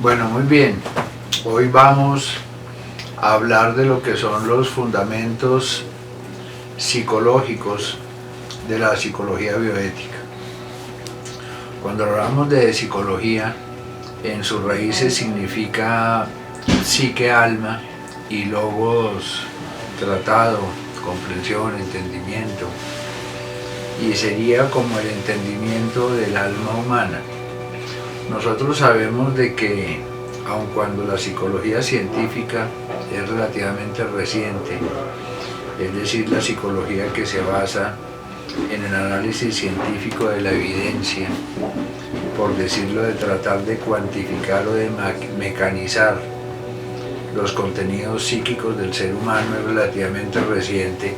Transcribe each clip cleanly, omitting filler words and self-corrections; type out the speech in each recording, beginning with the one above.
Bueno, muy bien. Hoy vamos a hablar de lo que son los fundamentos psicológicos de la psicología bioética. Cuando hablamos de psicología, en sus raíces significa psique, alma, y logos, tratado, comprensión, entendimiento, y sería como el entendimiento del alma humana. Nosotros sabemos de que, aun cuando la psicología científica es relativamente reciente, es decir, la psicología que se basa en el análisis científico de la evidencia, por decirlo, de tratar de cuantificar o de mecanizar los contenidos psíquicos del ser humano, es relativamente reciente.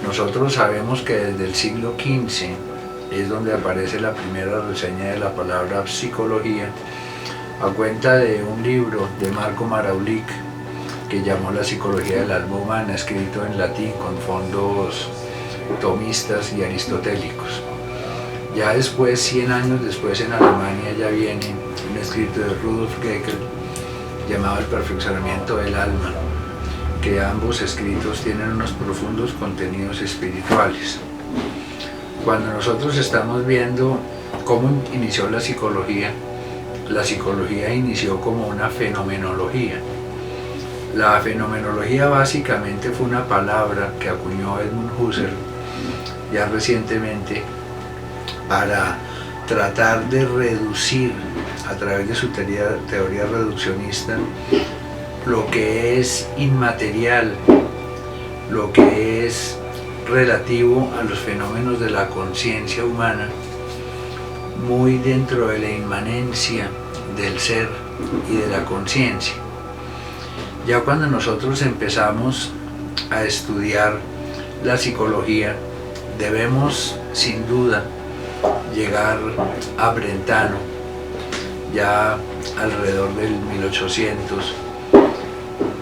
Nosotros sabemos que desde el siglo XV es donde aparece la primera reseña de la palabra psicología, a cuenta de un libro de Marco Maravlich que llamó La psicología del alma humana, escrito en latín con fondos tomistas y aristotélicos. Ya después, 100 años después, en Alemania ya viene un escrito de Rudolf Geckel llamado El perfeccionamiento del alma, que ambos escritos tienen unos profundos contenidos espirituales. Cuando nosotros estamos viendo cómo inició la psicología inició como una fenomenología. La fenomenología básicamente fue una palabra que acuñó Edmund Husserl ya recientemente para tratar de reducir a través de su teoría reduccionista lo que es inmaterial, lo que es relativo a los fenómenos de la conciencia humana, muy dentro de la inmanencia del ser y de la conciencia. Ya cuando nosotros empezamos a estudiar la psicología, debemos sin duda llegar a Brentano, ya alrededor del 1800,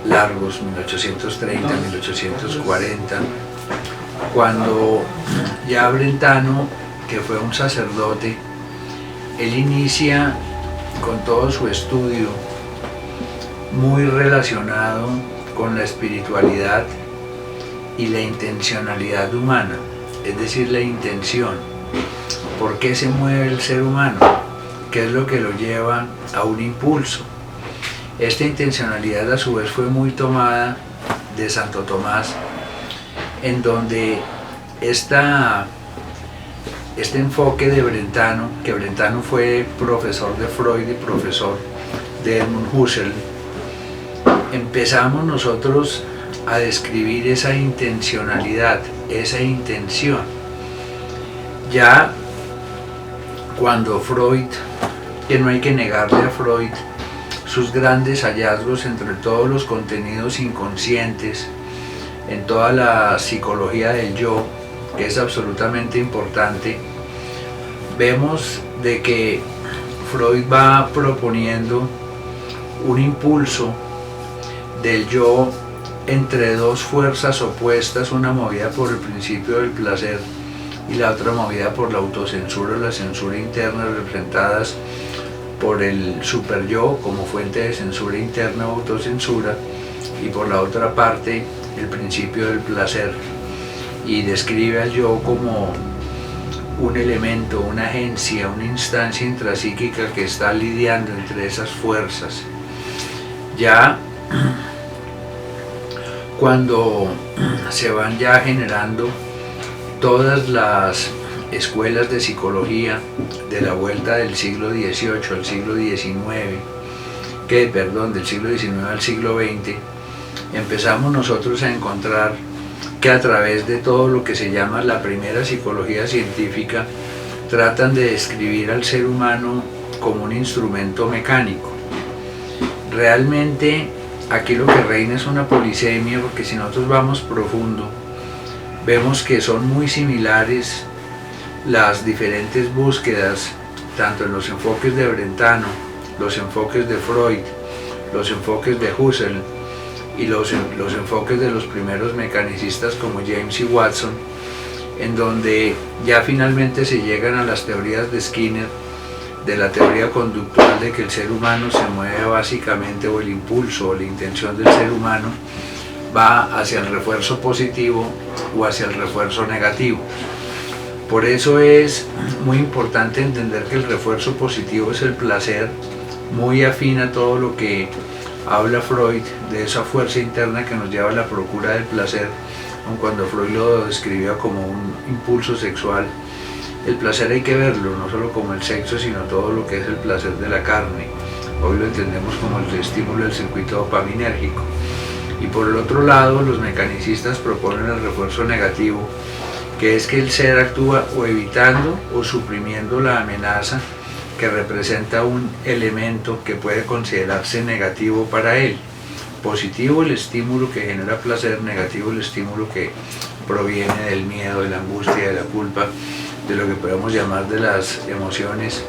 largos, 1830, 1840, cuando ya Brentano, que fue un sacerdote, él inicia con todo su estudio muy relacionado con la espiritualidad y la intencionalidad humana, es decir, la intención. ¿Por qué se mueve el ser humano? ¿Qué es lo que lo lleva a un impulso? Esta intencionalidad a su vez fue muy tomada de Santo Tomás, en donde este enfoque de Brentano, que Brentano fue profesor de Freud y profesor de Edmund Husserl, empezamos nosotros a describir esa intencionalidad, esa intención. Ya cuando Freud, que no hay que negarle a Freud sus grandes hallazgos entre todos los contenidos inconscientes, en toda la psicología del yo, que es absolutamente importante, vemos de que Freud va proponiendo un impulso del yo entre dos fuerzas opuestas, una movida por el principio del placer y la otra movida por la autocensura o la censura interna, representadas por el superyo como fuente de censura interna o autocensura, y por la otra parte el principio del placer, y describe al yo como un elemento, una agencia, una instancia intrapsíquica que está lidiando entre esas fuerzas. Ya cuando se van ya generando todas las escuelas de psicología de la vuelta del siglo XVIII al siglo XIX, del siglo XIX al siglo XX, empezamos nosotros a encontrar que a través de todo lo que se llama la primera psicología científica, tratan de describir al ser humano como un instrumento mecánico. Realmente aquí lo que reina es una polisemia, porque si nosotros vamos profundo, vemos que son muy similares las diferentes búsquedas, tanto en los enfoques de Brentano, los enfoques de Freud, los enfoques de Husserl y los enfoques de los primeros mecanicistas como James y Watson, en donde ya finalmente se llegan a las teorías de Skinner, de la teoría conductual de que el ser humano se mueve básicamente, o el impulso o la intención del ser humano va hacia el refuerzo positivo o hacia el refuerzo negativo. Por eso es muy importante entender que el refuerzo positivo es el placer, muy afín a todo lo que habla Freud de esa fuerza interna que nos lleva a la procura del placer, aun cuando Freud lo describía como un impulso sexual. El placer hay que verlo, no solo como el sexo, sino todo lo que es el placer de la carne. Hoy lo entendemos como el estímulo del circuito dopaminérgico. Y por el otro lado, los mecanicistas proponen el refuerzo negativo, que es que el ser actúa o evitando o suprimiendo la amenaza que representa un elemento que puede considerarse negativo para él. Positivo el estímulo que genera placer, negativo el estímulo que proviene del miedo, de la angustia, de la culpa, de lo que podemos llamar de las emociones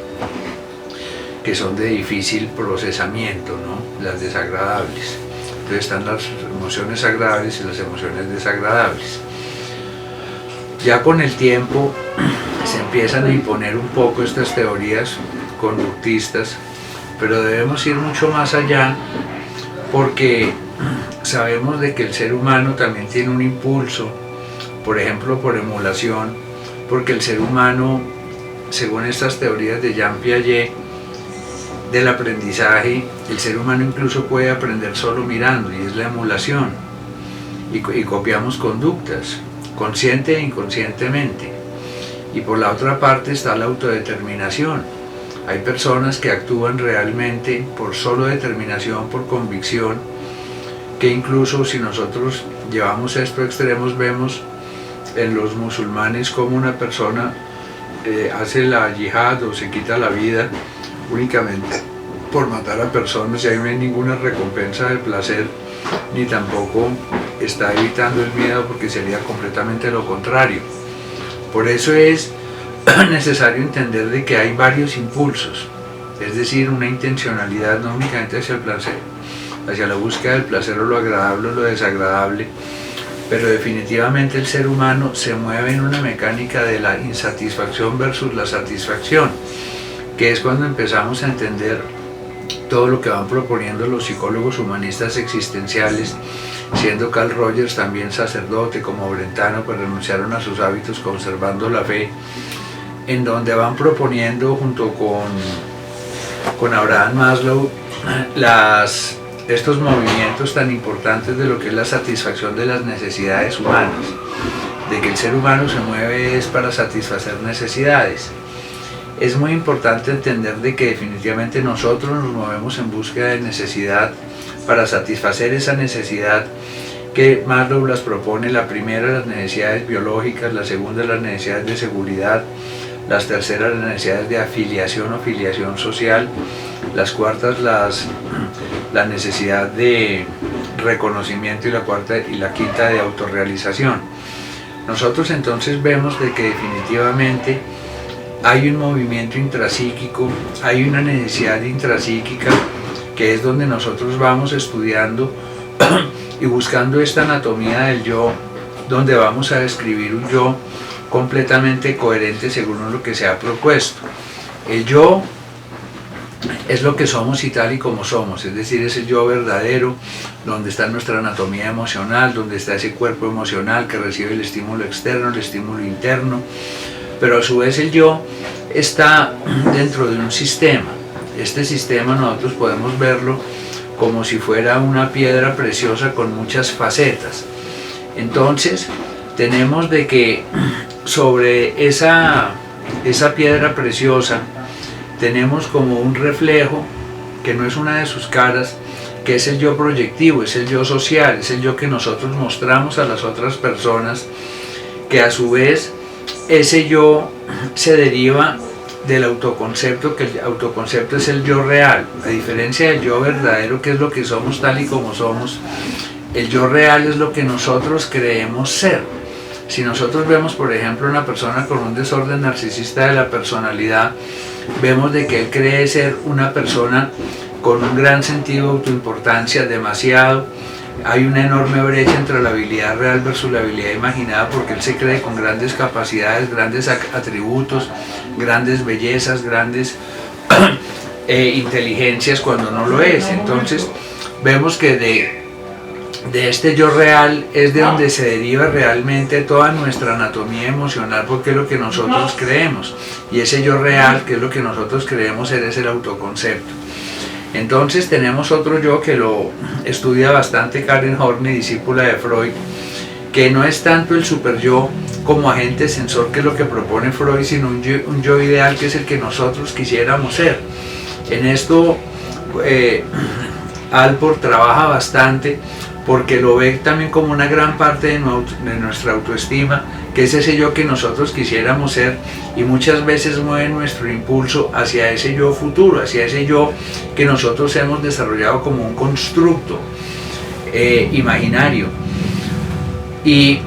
que son de difícil procesamiento, ¿no? Las desagradables. Entonces están las emociones agradables y las emociones desagradables. Ya con el tiempo se empiezan a imponer un poco estas teorías conductistas, pero debemos ir mucho más allá, porque sabemos de que el ser humano también tiene un impulso, por ejemplo por emulación, porque el ser humano, según estas teorías de Jean Piaget del aprendizaje, el ser humano incluso puede aprender solo mirando, y es la emulación, y copiamos conductas, consciente e inconscientemente. Y por la otra parte está la autodeterminación. Hay personas que actúan realmente por solo determinación, por convicción, que incluso si nosotros llevamos esto a extremos, vemos en los musulmanes como una persona hace la yihad o se quita la vida únicamente por matar a personas, y ahí no hay ninguna recompensa del placer, ni tampoco está evitando el miedo, porque sería completamente lo contrario. Por eso es necesario entender de que hay varios impulsos, es decir, una intencionalidad no únicamente hacia el placer, hacia la búsqueda del placer o lo agradable o lo desagradable, pero definitivamente el ser humano se mueve en una mecánica de la insatisfacción versus la satisfacción, que es cuando empezamos a entender todo lo que van proponiendo los psicólogos humanistas existenciales, siendo Carl Rogers también sacerdote, como Brentano, pues renunciaron a sus hábitos conservando la fe, en donde van proponiendo junto con Abraham Maslow estos movimientos tan importantes de lo que es la satisfacción de las necesidades humanas, de que el ser humano se mueve es para satisfacer necesidades. Es muy importante entender de que definitivamente nosotros nos movemos en búsqueda de necesidad para satisfacer esa necesidad que Maslow las propone: la primera, las necesidades biológicas; la segunda, las necesidades de seguridad; las terceras, las necesidades de afiliación o filiación social; las cuartas, la necesidad de reconocimiento; y la cuarta y la quinta, de autorrealización. Nosotros entonces vemos de que definitivamente hay un movimiento intrapsíquico, hay una necesidad intrapsíquica, que es donde nosotros vamos estudiando y buscando esta anatomía del yo, donde vamos a describir un yo completamente coherente según lo que se ha propuesto. El yo es lo que somos y tal y como somos, es decir, es el yo verdadero, donde está nuestra anatomía emocional, donde está ese cuerpo emocional que recibe el estímulo externo, el estímulo interno, pero a su vez el yo está dentro de un sistema. Este sistema nosotros podemos verlo como si fuera una piedra preciosa con muchas facetas. Entonces tenemos de que sobre esa piedra preciosa tenemos como un reflejo que no es una de sus caras, que es el yo proyectivo, es el yo social, es el yo que nosotros mostramos a las otras personas, que a su vez ese yo se deriva del autoconcepto, que el autoconcepto es el yo real. A diferencia del yo verdadero, que es lo que somos tal y como somos, el yo real es lo que nosotros creemos ser. Si nosotros vemos, por ejemplo, una persona con un desorden narcisista de la personalidad, vemos de que él cree ser una persona con un gran sentido de autoimportancia, demasiado. Hay una enorme brecha entre la habilidad real versus la habilidad imaginada, porque él se cree con grandes capacidades, grandes atributos, grandes bellezas, grandes inteligencias cuando no lo es. Entonces vemos que de este yo real es de donde se deriva realmente toda nuestra anatomía emocional, porque es lo que nosotros creemos, y ese yo real, que es lo que nosotros creemos ser, es el autoconcepto. Entonces tenemos otro yo que lo estudia bastante Karen Horney, discípula de Freud, que no es tanto el super yo como agente sensor, que es lo que propone Freud, sino un yo ideal, que es el que nosotros quisiéramos ser. En esto Alport trabaja bastante, porque lo ve también como una gran parte de nuestra autoestima, que es ese yo que nosotros quisiéramos ser, y muchas veces mueve nuestro impulso hacia ese yo futuro, hacia ese yo que nosotros hemos desarrollado como un constructo imaginario. Y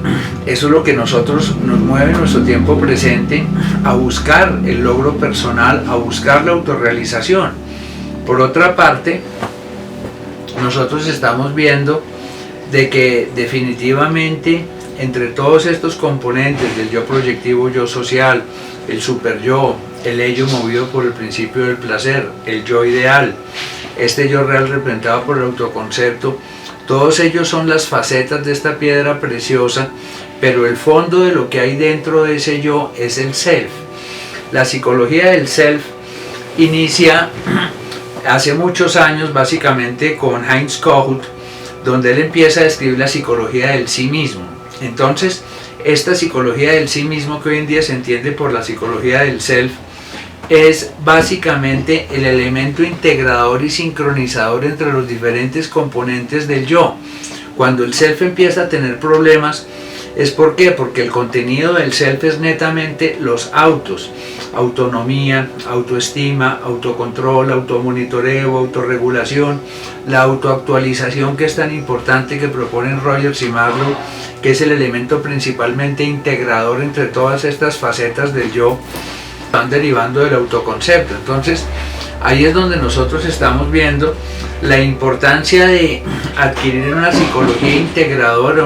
eso es lo que nosotros nos mueve en nuestro tiempo presente a buscar el logro personal, a buscar la autorrealización. Por otra parte, nosotros estamos viendo de que definitivamente entre todos estos componentes del yo proyectivo, yo social, el super yo, el ello movido por el principio del placer, el yo ideal, este yo real representado por el autoconcepto, todos ellos son las facetas de esta piedra preciosa, pero el fondo de lo que hay dentro de ese yo es el self. La psicología del self inicia hace muchos años básicamente con Heinz Kohut, donde él empieza a describir la psicología del sí mismo. Entonces, esta psicología del sí mismo, que hoy en día se entiende por la psicología del self, es básicamente el elemento integrador y sincronizador entre los diferentes componentes del yo. Cuando el self empieza a tener problemas, ¿es por qué? Porque el contenido del self es netamente los autos: autonomía, autoestima, autocontrol, automonitoreo, autorregulación, la autoactualización, que es tan importante, que proponen Rogers y Maslow, que es el elemento principalmente integrador entre todas estas facetas del yo, van derivando del autoconcepto. Entonces ahí es donde nosotros estamos viendo la importancia de adquirir una psicología integradora,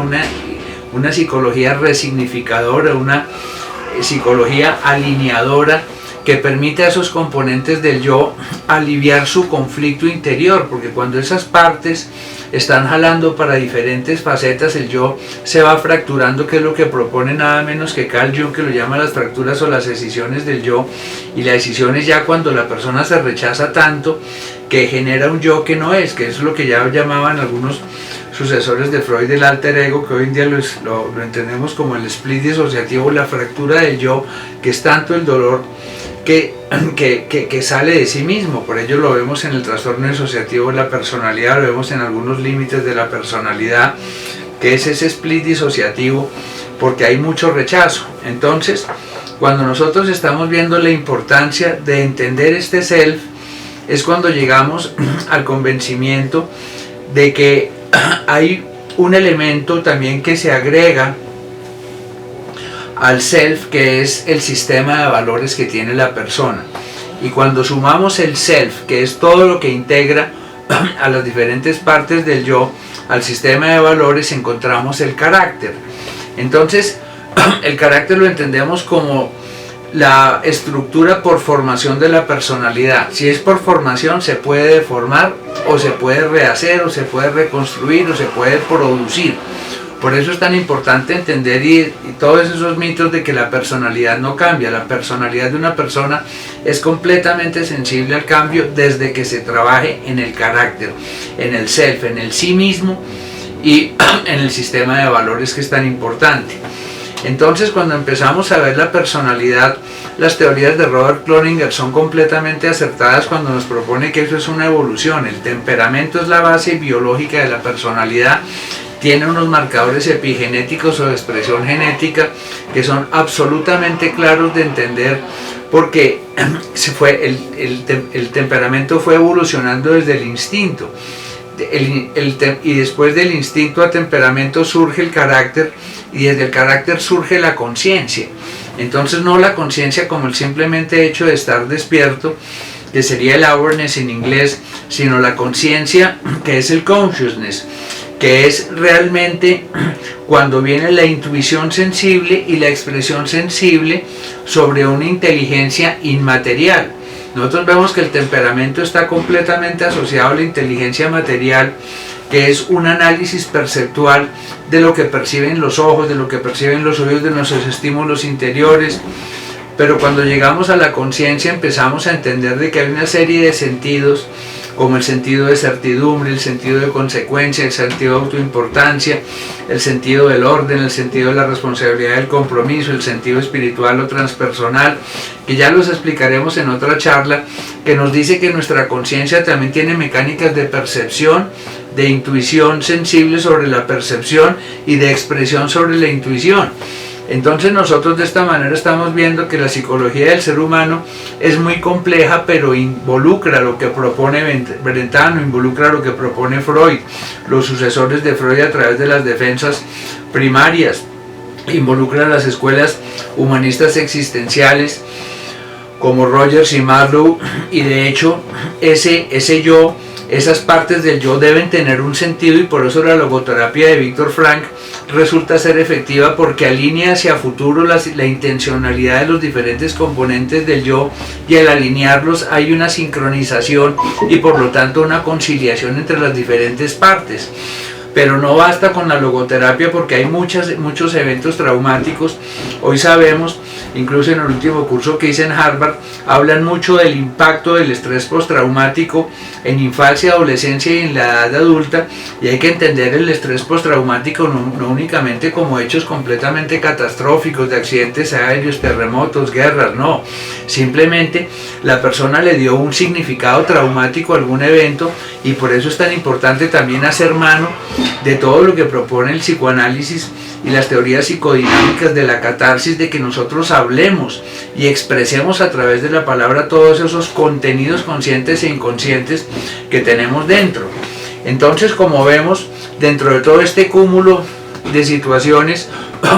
una psicología resignificadora, una psicología alineadora, que permite a esos componentes del yo aliviar su conflicto interior, porque cuando esas partes están jalando para diferentes facetas, el yo se va fracturando, que es lo que propone nada menos que Carl Jung, que lo llama las fracturas o las escisiones del yo. Y la escisión es ya cuando la persona se rechaza tanto que genera un yo que no es, que es lo que ya llamaban algunos sucesores de Freud el alter ego, que hoy en día lo entendemos como el split disociativo, la fractura del yo, que es tanto el dolor que sale de sí mismo. Por ello lo vemos en el trastorno disociativo de la personalidad, lo vemos en algunos límites de la personalidad, que es ese split disociativo, porque hay mucho rechazo. Entonces, cuando nosotros estamos viendo la importancia de entender este self, es cuando llegamos al convencimiento de que hay un elemento también que se agrega al self, que es el sistema de valores que tiene la persona. Y cuando sumamos el self, que es todo lo que integra a las diferentes partes del yo, al sistema de valores, encontramos el carácter. Entonces, el carácter lo entendemos como la estructura por formación de la personalidad. Si es por formación, se puede deformar, o se puede rehacer, o se puede reconstruir, o se puede producir. Por eso es tan importante entender y todos esos mitos de que la personalidad no cambia. La personalidad de una persona es completamente sensible al cambio desde que se trabaje en el carácter, en el self, en el sí mismo y en el sistema de valores, que es tan importante. Entonces, cuando empezamos a ver la personalidad, las teorías de Robert Cloninger son completamente acertadas cuando nos propone que eso es una evolución. El temperamento es la base biológica de la personalidad, tiene unos marcadores epigenéticos o de expresión genética que son absolutamente claros de entender, porque el temperamento fue evolucionando desde el instinto. Y después del instinto a temperamento surge el carácter, y desde el carácter surge la conciencia. Entonces, no la conciencia como el simplemente hecho de estar despierto, que sería el awareness en inglés, sino la conciencia, que es el consciousness, que es realmente cuando viene la intuición sensible y la expresión sensible sobre una inteligencia inmaterial. Nosotros vemos que el temperamento está completamente asociado a la inteligencia material, que es un análisis perceptual de lo que perciben los ojos, de lo que perciben los oídos, de nuestros estímulos interiores. Pero cuando llegamos a la conciencia empezamos a entender de que hay una serie de sentidos, como el sentido de certidumbre, el sentido de consecuencia, el sentido de autoimportancia, el sentido del orden, el sentido de la responsabilidad del compromiso, el sentido espiritual o transpersonal, que ya los explicaremos en otra charla, que nos dice que nuestra conciencia también tiene mecánicas de percepción, de intuición sensible sobre la percepción y de expresión sobre la intuición. Entonces nosotros de esta manera estamos viendo que la psicología del ser humano es muy compleja, pero involucra lo que propone Brentano, involucra lo que propone Freud, los sucesores de Freud a través de las defensas primarias, involucra las escuelas humanistas existenciales como Rogers y Maslow, y de hecho ese yo, esas partes del yo deben tener un sentido, y por eso la logoterapia de Viktor Frankl resulta ser efectiva, porque alinea hacia futuro la intencionalidad de los diferentes componentes del yo, y al alinearlos hay una sincronización y por lo tanto una conciliación entre las diferentes partes. Pero no basta con la logoterapia, porque hay muchos eventos traumáticos. Hoy sabemos, incluso en el último curso que hice en Harvard, hablan mucho del impacto del estrés postraumático en infancia, adolescencia y en la edad adulta, y hay que entender el estrés postraumático no únicamente como hechos completamente catastróficos de accidentes aéreos, terremotos, guerras, no. Simplemente la persona le dio un significado traumático a algún evento, y por eso es tan importante también hacer mano de todo lo que propone el psicoanálisis y las teorías psicodinámicas de la catarsis, de que nosotros hablemos y expresemos a través de la palabra todos esos contenidos conscientes e inconscientes que tenemos dentro. Entonces, como vemos, dentro de todo este cúmulo de situaciones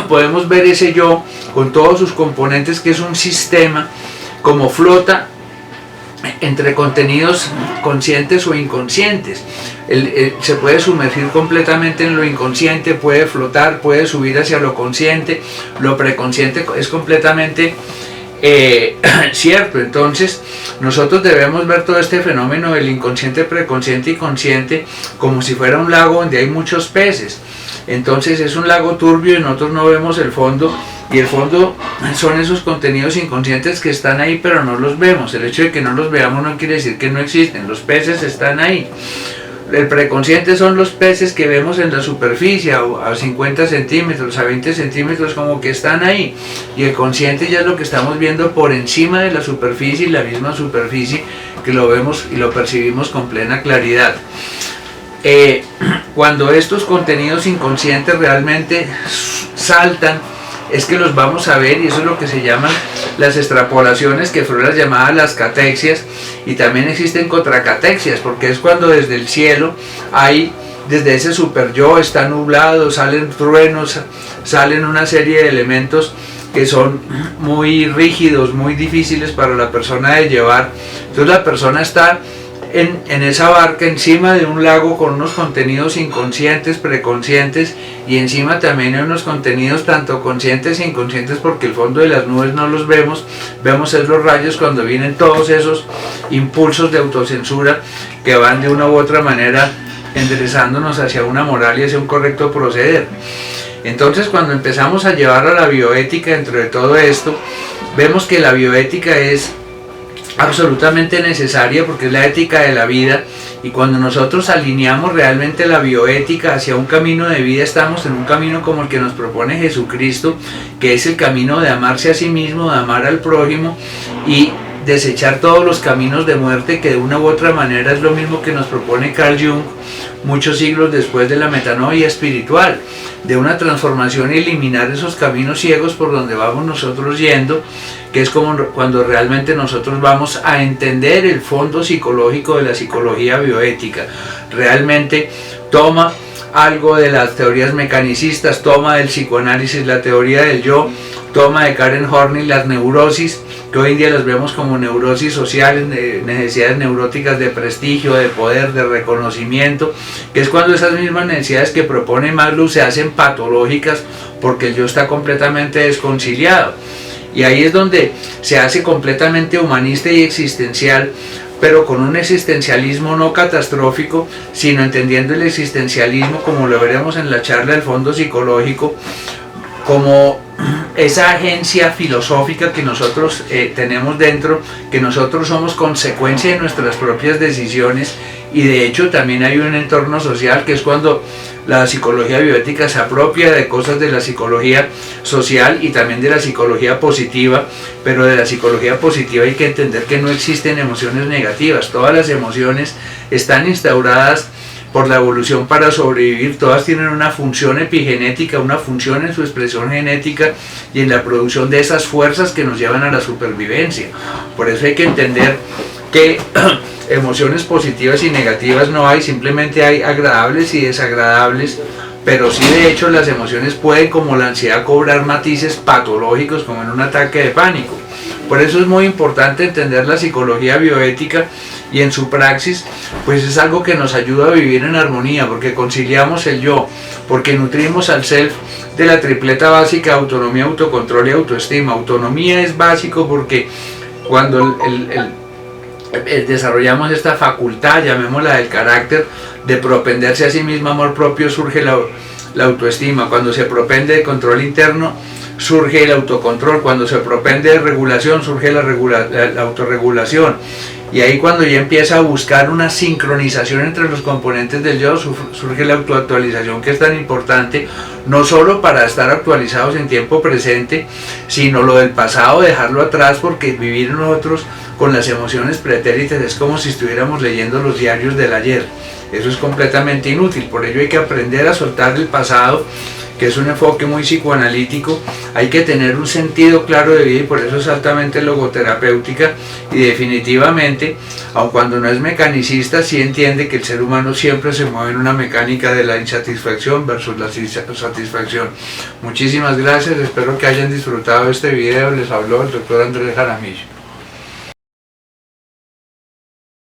podemos ver ese yo con todos sus componentes, que es un sistema, como flota entre contenidos conscientes o inconscientes. Se puede sumergir completamente en lo inconsciente, puede flotar, puede subir hacia lo consciente. Lo preconsciente es completamente cierto. Entonces nosotros debemos ver todo este fenómeno del inconsciente, preconsciente y consciente como si fuera un lago donde hay muchos peces. Entonces es un lago turbio y nosotros no vemos el fondo, y el fondo son esos contenidos inconscientes que están ahí pero no los vemos. El hecho de que no los veamos no quiere decir que no existen. Los peces están ahí. El preconsciente son los peces que vemos en la superficie a 50 centímetros, a 20 centímetros, como que están ahí, y el consciente ya es lo que estamos viendo por encima de la superficie, y la misma superficie que lo vemos y lo percibimos con plena claridad. Cuando estos contenidos inconscientes realmente saltan, es que los vamos a ver, y eso es lo que se llaman las extrapolaciones, que Freud las llamaba las catexias, y también existen contracatexias, porque es cuando desde el cielo desde ese super yo está nublado, salen truenos, salen una serie de elementos que son muy rígidos, muy difíciles para la persona de llevar. Entonces la persona está en esa barca encima de un lago con unos contenidos inconscientes, preconscientes, y encima también hay unos contenidos tanto conscientes e inconscientes, porque el fondo de las nubes no los vemos es los rayos cuando vienen todos esos impulsos de autocensura que van de una u otra manera enderezándonos hacia una moral y hacia un correcto proceder. Entonces, cuando empezamos a llevar a la bioética dentro de todo esto, vemos que la bioética es absolutamente necesaria, porque es la ética de la vida, y cuando nosotros alineamos realmente la bioética hacia un camino de vida, estamos en un camino como el que nos propone Jesucristo, que es el camino de amarse a sí mismo, de amar al prójimo y desechar todos los caminos de muerte, que de una u otra manera es lo mismo que nos propone Carl Jung muchos siglos después de la metanoia espiritual, de una transformación y eliminar esos caminos ciegos por donde vamos nosotros yendo, que es como cuando realmente nosotros vamos a entender el fondo psicológico de la psicología bioética. Realmente toma algo de las teorías mecanicistas, toma del psicoanálisis la teoría del yo, toma de Karen Horney las neurosis, que hoy en día las vemos como neurosis sociales, necesidades neuróticas de prestigio, de poder, de reconocimiento, que es cuando esas mismas necesidades que propone Maslow se hacen patológicas porque el yo está completamente desconciliado. Y ahí es donde se hace completamente humanista y existencial, pero con un existencialismo no catastrófico, sino entendiendo el existencialismo, como lo veremos en la charla del fondo psicológico, como esa agencia filosófica que nosotros tenemos dentro, que nosotros somos consecuencia de nuestras propias decisiones, y de hecho también hay un entorno social, que es cuando la psicología bioética se apropia de cosas de la psicología social y también de la psicología positiva, pero de la psicología positiva hay que entender que no existen emociones negativas, todas las emociones están instauradas por la evolución para sobrevivir, todas tienen una función epigenética, una función en su expresión genética y en la producción de esas fuerzas que nos llevan a la supervivencia. Por eso hay que entender que emociones positivas y negativas no hay, simplemente hay agradables y desagradables, pero sí de hecho las emociones pueden, como la ansiedad, cobrar matices patológicos como en un ataque de pánico. Por eso es muy importante entender la psicología bioética, y en su praxis pues es algo que nos ayuda a vivir en armonía, porque conciliamos el yo, porque nutrimos al self de la tripleta básica: autonomía, autocontrol y autoestima. Autonomía es básico porque cuando desarrollamos esta facultad, llamémosla del carácter, de propenderse a sí mismo, amor propio, surge la autoestima. Cuando se propende de control interno, surge el autocontrol. Cuando se propende de regulación, surge la autorregulación. Y ahí, cuando ya empieza a buscar una sincronización entre los componentes del yo, surge la autoactualización, que es tan importante, no solo para estar actualizados en tiempo presente, sino lo del pasado, dejarlo atrás, porque vivir nosotros con las emociones pretéritas es como si estuviéramos leyendo los diarios del ayer. Eso es completamente inútil. Por ello hay que aprender a soltar el pasado, que es un enfoque muy psicoanalítico. Hay que tener un sentido claro de vida, y por eso es altamente logoterapéutica, y definitivamente, aun cuando no es mecanicista, sí entiende que el ser humano siempre se mueve en una mecánica de la insatisfacción versus la satisfacción. Muchísimas gracias, espero que hayan disfrutado este video. Les habló el doctor Andrés Jaramillo.